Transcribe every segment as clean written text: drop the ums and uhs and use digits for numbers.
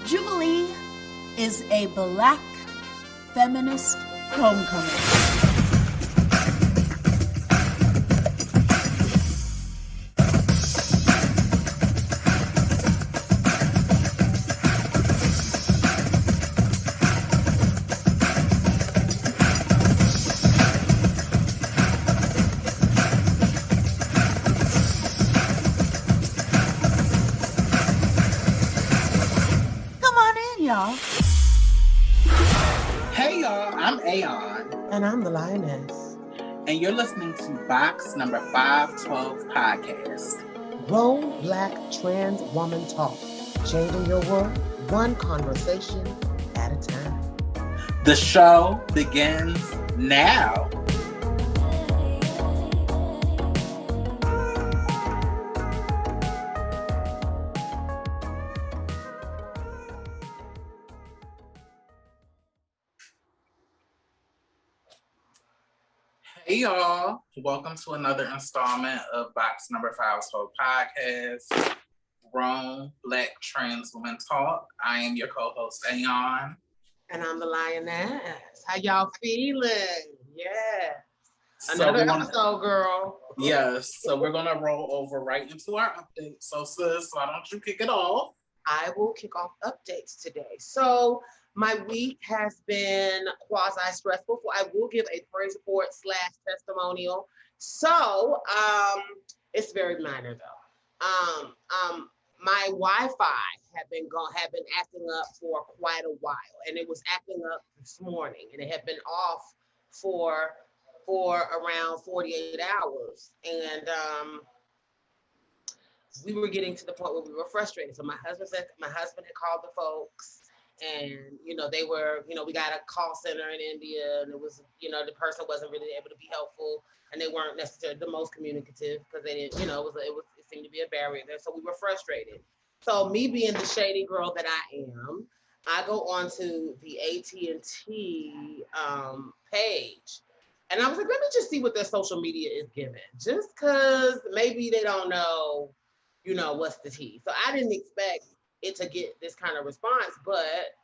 Jubilee is a Black Feminist Homecoming. Y'all. Hey y'all, I'm Aeon. And I'm the Lioness. And you're listening to Box number 512 podcast. Grown Black Trans Woman Talk. Changing your world one conversation at a time. The show begins now. Hey y'all, welcome to another installment of Box number 512 podcast, Grown Black Trans Women Talk. I am your co-host, Aeon. And I'm the Lioness. How y'all feeling? Yeah. Another episode, girl. Yes, so we're gonna roll over right into our update. So sis, why don't you kick it off? I will kick off updates today. So my week has been quasi-stressful. I will give a praise report / testimonial. So it's very minor though. My Wi-Fi had been acting up for quite a while, and it was acting up this morning, and it had been off for around 48 hours. And we were getting to the point where we were frustrated. So my husband had called the folks, and they were, we got a call center in India, and it was, the person wasn't really able to be helpful, and they weren't necessarily the most communicative because they didn't, it seemed to be a barrier there. So we were frustrated. So me being the shady girl that I am, I go onto the AT&T page, and I was like, let me just see what their social media is giving, just because maybe they don't know, what's the tea. So I didn't expect it to get this kind of response, but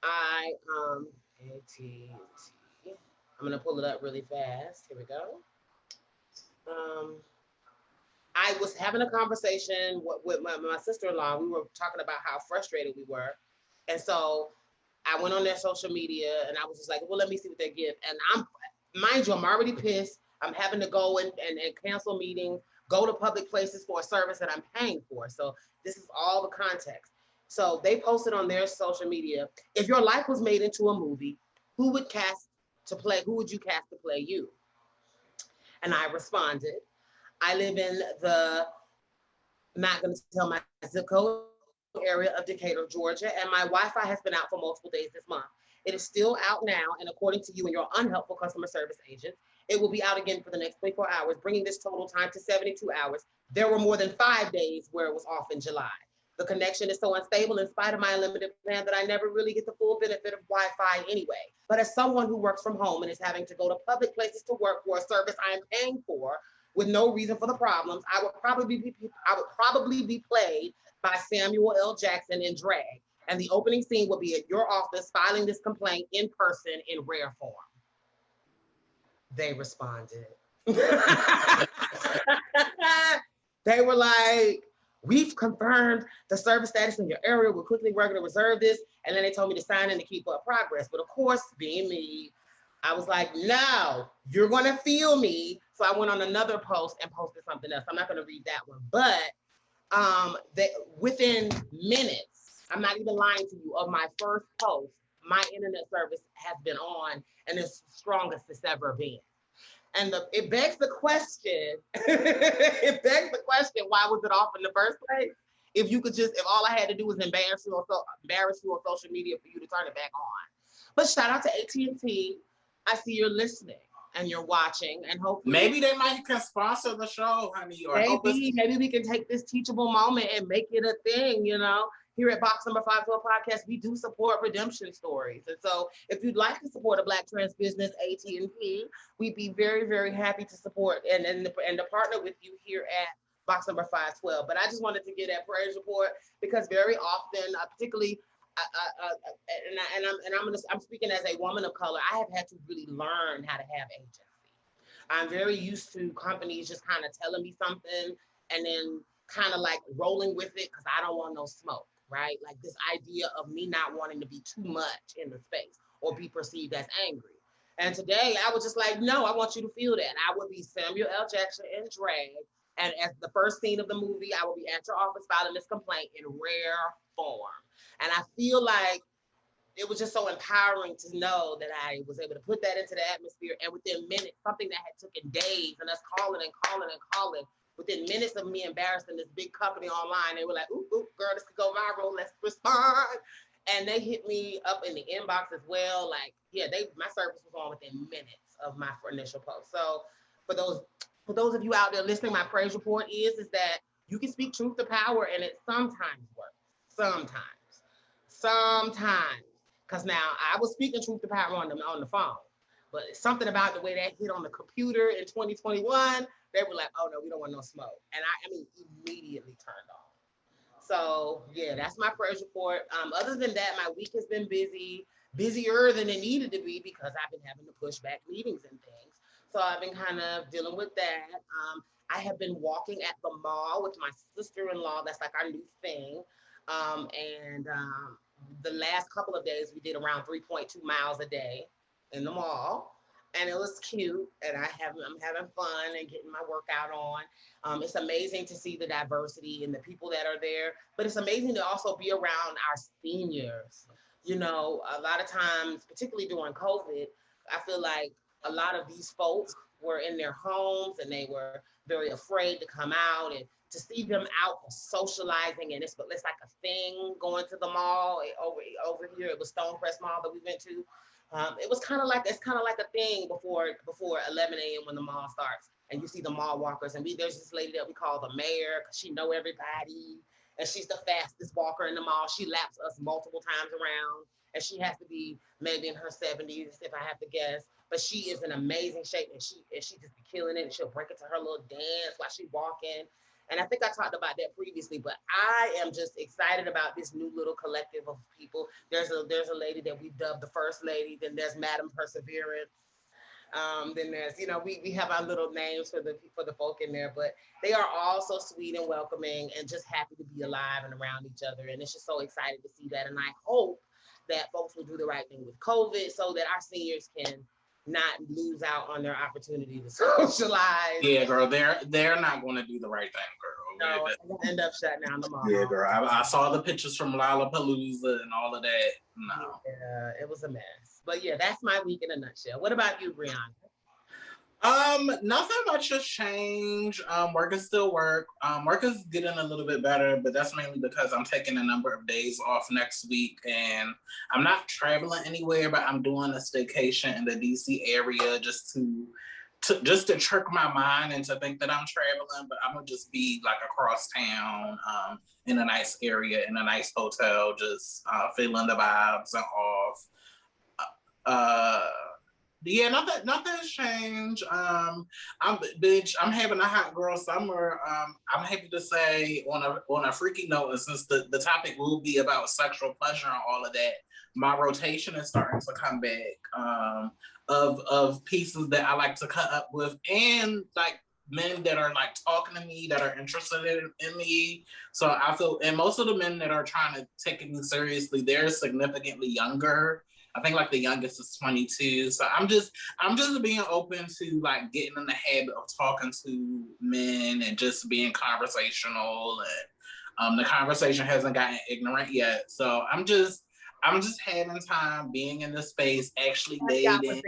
AT&T, I'm gonna pull it up really fast. Here we go. I was having a conversation with my sister-in-law. We were talking about how frustrated we were, and so I went on their social media, and I was just like, well, let me see what they give. And I'm already pissed. I'm having to go and cancel meetings, go to public places for a service that I'm paying for. So this is all the context. So they posted on their social media, if your life was made into a movie, who would you cast to play you? And I responded, I live in not gonna tell my zip code area of Decatur, Georgia, and my Wi-Fi has been out for multiple days this month. It is still out now, and according to you and your unhelpful customer service agent, it will be out again for the next 24 hours, bringing this total time to 72 hours. There were more than 5 days where it was off in July. The connection is so unstable in spite of my unlimited plan that I never really get the full benefit of Wi-Fi anyway. But as someone who works from home and is having to go to public places to work for a service I am paying for with no reason for the problems, I would probably be played by Samuel L. Jackson in drag. And the opening scene will be at your office filing this complaint in person in rare form. They responded. They were like, we've confirmed the service status in your area. We're quickly working to reserve this. And then they told me to sign in to keep up progress. But of course, being me, I was like, no, you're going to feel me. So I went on another post and posted something else. I'm not going to read that one. But within minutes, I'm not even lying to you, of my first post, my internet service has been on, and it's the strongest it's ever been. And it begs the question, why was it off in the first place? If all I had to do was embarrass you on social media for you to turn it back on. But shout out to AT&T. I see you're listening and you're watching, and hopefully maybe they might can sponsor the show, honey. Or maybe we can take this teachable moment and make it a thing, Here at Box number 512 podcast, we do support redemption stories. And so if you'd like to support a Black trans business, AT&T, we'd be very, very happy to support and to partner with you here at Box number 512. But I just wanted to get that praise report because very often, particularly I'm speaking as a woman of color. I have had to really learn how to have agency. I'm very used to companies just kind of telling me something and then kind of like rolling with it because I don't want no smoke, right? Like this idea of me not wanting to be too much in the space or be perceived as angry. And today I was just like, no, I want you to feel that. I would be Samuel L. Jackson in drag. And as the first scene of the movie, I will be at your office filing this complaint in rare form. And I feel like it was just so empowering to know that I was able to put that into the atmosphere. And within minutes, something that had taken days and us calling and calling and calling, within minutes of me embarrassing this big company online, they were like, ooh, girl, this could go viral, let's respond. And they hit me up in the inbox as well. Like, yeah, my service was on within minutes of my initial post. So for those of you out there listening, my praise report is that you can speak truth to power and it sometimes works. Sometimes. Because now I was speaking truth to power on the phone, but something about the way that hit on the computer in 2021, they were like, oh no, we don't want no smoke. And I mean, immediately turned off. So yeah, that's my praise report. Other than that, my week has been busier than it needed to be because I've been having to push back meetings and things. So I've been kind of dealing with that. I have been walking at the mall with my sister-in-law. That's like our new thing. The last couple of days we did around 3.2 miles a day in the mall, and it was cute. And I'm having fun and getting my workout on. It's amazing to see the diversity and the people that are there, but it's amazing to also be around our seniors. You know, a lot of times, particularly during COVID, I feel like a lot of these folks were in their homes and they were very afraid to come out, and to see them out socializing, and it's like a thing going to the mall over here. It was Stonecrest Mall that we went to. It was kind of like a thing before 11 a.m. when the mall starts, and you see the mall walkers. And there's this lady that we call the mayor because she know everybody, and she's the fastest walker in the mall. She laps us multiple times around, and she has to be maybe in her 70s if I have to guess. But she is in amazing shape, and she just be killing it. And she'll break into her little dance while she's walking. And I think I talked about that previously, but I am just excited about this new little collective of people. There's a lady that we dubbed the First Lady. Then there's Madam Perseverance. Then there's, we have our little names for the folk in there, but they are all so sweet and welcoming and just happy to be alive and around each other. And it's just so exciting to see that. And I hope that folks will do the right thing with COVID so that our seniors can not lose out on their opportunity to socialize. Yeah, girl, they're not going to do the right thing, girl. No, end up shutting down the mall. Yeah, girl, I saw the pictures from Lollapalooza and all of that. No. Yeah, it was a mess. But yeah, that's my week in a nutshell. What about you, Brianna? Nothing much has changed. Work is still work. Work is getting a little bit better, but that's mainly because I'm taking a number of days off next week, and I'm not traveling anywhere, but I'm doing a staycation in the DC area just to trick my mind and to think that I'm traveling, but I'm gonna just be like across town, in a nice area, in a nice hotel, just feeling the vibes and off. Yeah, nothing's changed. I'm having a hot girl summer. I'm happy to say on a freaky note, and since the topic will be about sexual pleasure and all of that, my rotation is starting to come back. Of pieces that I like to cut up with, and like men that are like talking to me, that are interested in me. So I feel, and most of the men that are trying to take me seriously, they're significantly younger. I think like the youngest is 22. So I'm just being open to like getting in the habit of talking to men and just being conversational. And the conversation hasn't gotten ignorant yet. So I'm just having time being in the space, actually dating.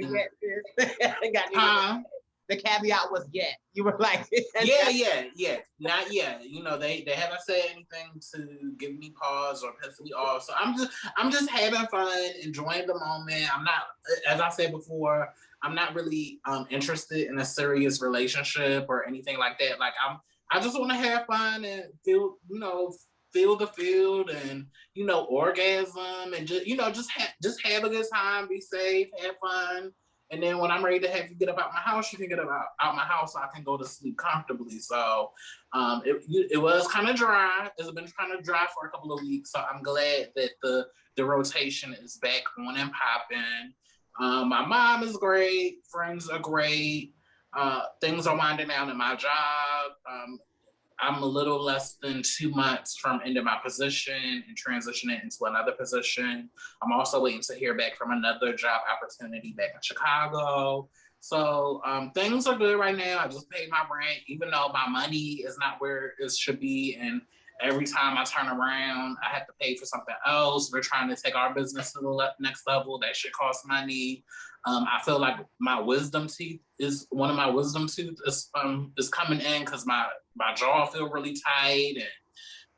The caveat was yet. You were like, yeah. Not yet. They haven't said anything to give me pause or piss me off. So I'm just having fun, enjoying the moment. I'm not, as I said before, I'm not really interested in a serious relationship or anything like that. Like I just want to have fun and feel the field and orgasm and just have a good time, be safe, have fun. And then when I'm ready to have you get up out my house, you can get up out my house so I can go to sleep comfortably. So it was kind of dry. It's been kind of dry for a couple of weeks. So I'm glad that the rotation is back on and popping. My mom is great. Friends are great. Things are winding down at my job. I'm a little less than 2 months from ending my position and transitioning into another position. I'm also waiting to hear back from another job opportunity back in Chicago. So things are good right now. I just paid my rent, even though my money is not where it should be. And every time I turn around, I have to pay for something else. We're trying to take our business to the next level. That shit costs money. I feel like my wisdom teeth is coming in because my jaw feel really tight, and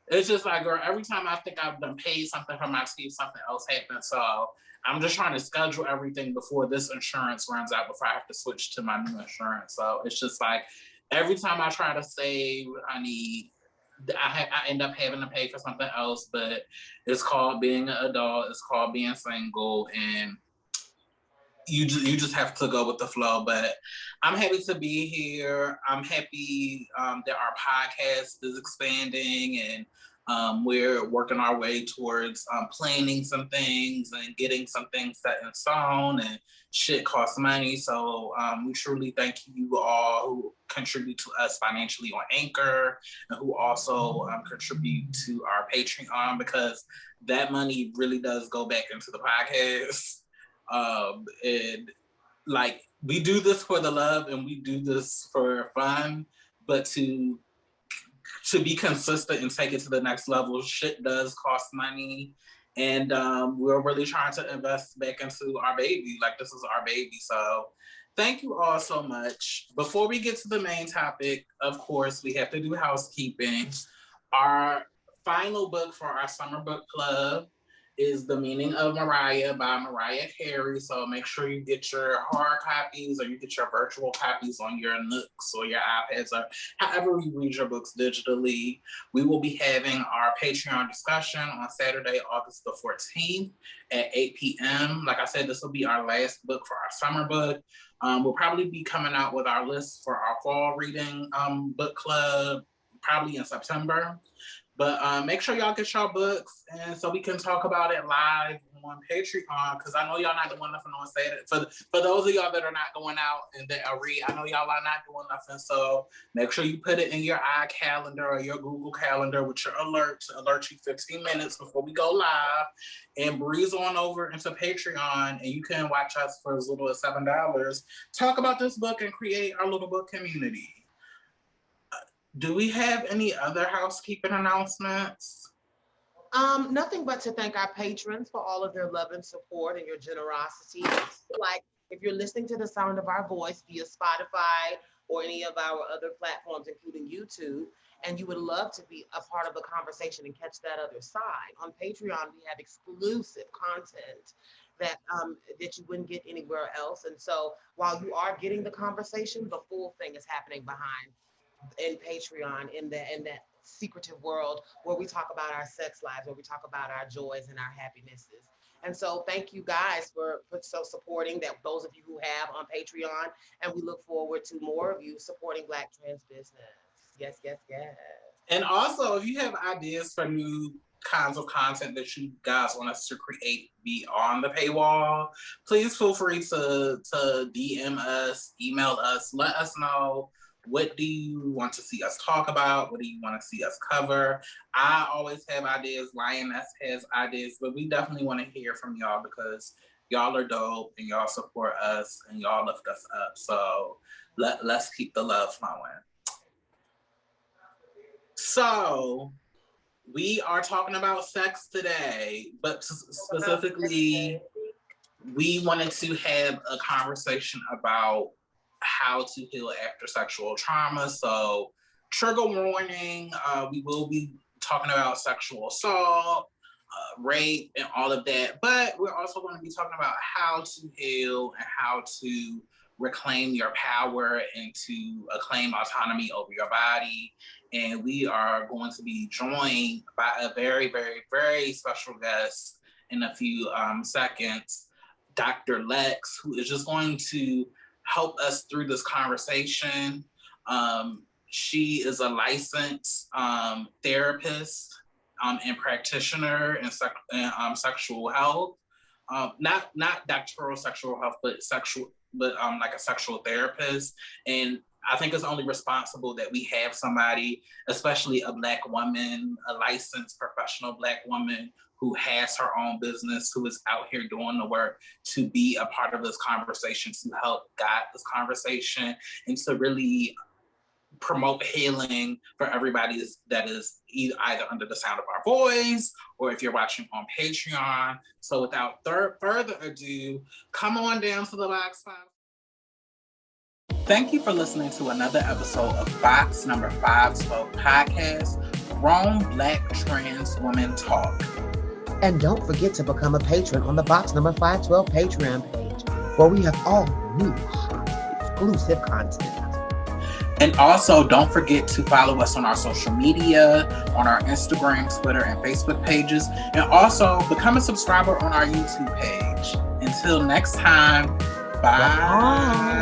it's just like, girl, every time I think I've done paid something for my teeth, something else happens. So I'm just trying to schedule everything before this insurance runs out, before I have to switch to my new insurance. So it's just like every time I try to save, I end up having to pay for something else. But it's called being an adult. It's called being single, and you just have to go with the flow. But I'm happy to be here. I'm happy that our podcast is expanding, and we're working our way towards planning some things and getting some things set in stone, and shit costs money. So we truly thank you all who contribute to us financially on Anchor, and who also contribute to our Patreon, because that money really does go back into the podcast. And like, we do this for the love and we do this for fun, but to be consistent and take it to the next level, shit does cost money. And we're really trying to invest back into our baby. Like, this is our baby. So thank you all so much. Before we get to the main topic, of course, we have to do housekeeping. Our final book for our summer book club is The Meaning of Mariah by Mariah Carey. So make sure you get your hard copies, or you get your virtual copies on your Nooks or your iPads, or however you read your books digitally. We will be having our Patreon discussion on Saturday, August the 14th at 8 p.m. Like I said, this will be our last book for our summer book. We'll probably be coming out with our list for our fall reading book club probably in September. But make sure y'all get y'all books, and so we can talk about it live on Patreon, because I know y'all not doing nothing on Saturday. For those of y'all that are not going out and that are read, I know y'all are not doing nothing. So make sure you put it in your iCalendar or your Google Calendar with your alert to alert you 15 minutes before we go live, and breeze on over into Patreon, and you can watch us for as little as $7. Talk about this book and create our little book community. Do we have any other housekeeping announcements? Nothing but to thank our patrons for all of their love and support and your generosity. Like, if you're listening to the sound of our voice via Spotify or any of our other platforms, including YouTube, and you would love to be a part of the conversation and catch that other side, on Patreon, we have exclusive content that you wouldn't get anywhere else. And so while you are getting the conversation, the full thing is happening behind in Patreon, in that secretive world where we talk about our sex lives, where we talk about our joys and our happinesses. And so thank you guys for so supporting that, those of you who have on Patreon, and we look forward to more of you supporting Black trans business. Yes, yes, yes. And also, if you have ideas for new kinds of content that you guys want us to create beyond the paywall, please feel free to DM us, email us, let us know. What do you want to see us talk about? What do you want to see us cover? I always have ideas. Lioness has ideas, but we definitely want to hear from y'all, because y'all are dope and y'all support us and y'all lift us up. So let's keep the love flowing. So we are talking about sex today, but specifically, we wanted to have a conversation about how to heal after sexual trauma. So trigger warning, we will be talking about sexual assault, rape, and all of that. But we're also going to be talking about how to heal and how to reclaim your power and to claim autonomy over your body. And we are going to be joined by a very, very, very special guest in a few seconds. Dr. Lexx, who is just going to help us through this conversation. She is a licensed therapist and practitioner in sexual health. Not doctoral sexual health, but like a sexual therapist. And I think it's only responsible that we have somebody, especially a Black woman, a licensed professional Black woman who has her own business, who is out here doing the work, to be a part of this conversation, to help guide this conversation, and to really promote healing for everybody that is either under the sound of our voice, or if you're watching on Patreon. So without further ado, come on down to the Box 5. Thank you for listening to another episode of Box number 512 podcast, Grown Black Trans Women Talk. And don't forget to become a patron on the Box number 512 Patreon page, where we have all new exclusive content. And also, don't forget to follow us on our social media, on our Instagram, Twitter, and Facebook pages. And also, become a subscriber on our YouTube page. Until next time, bye.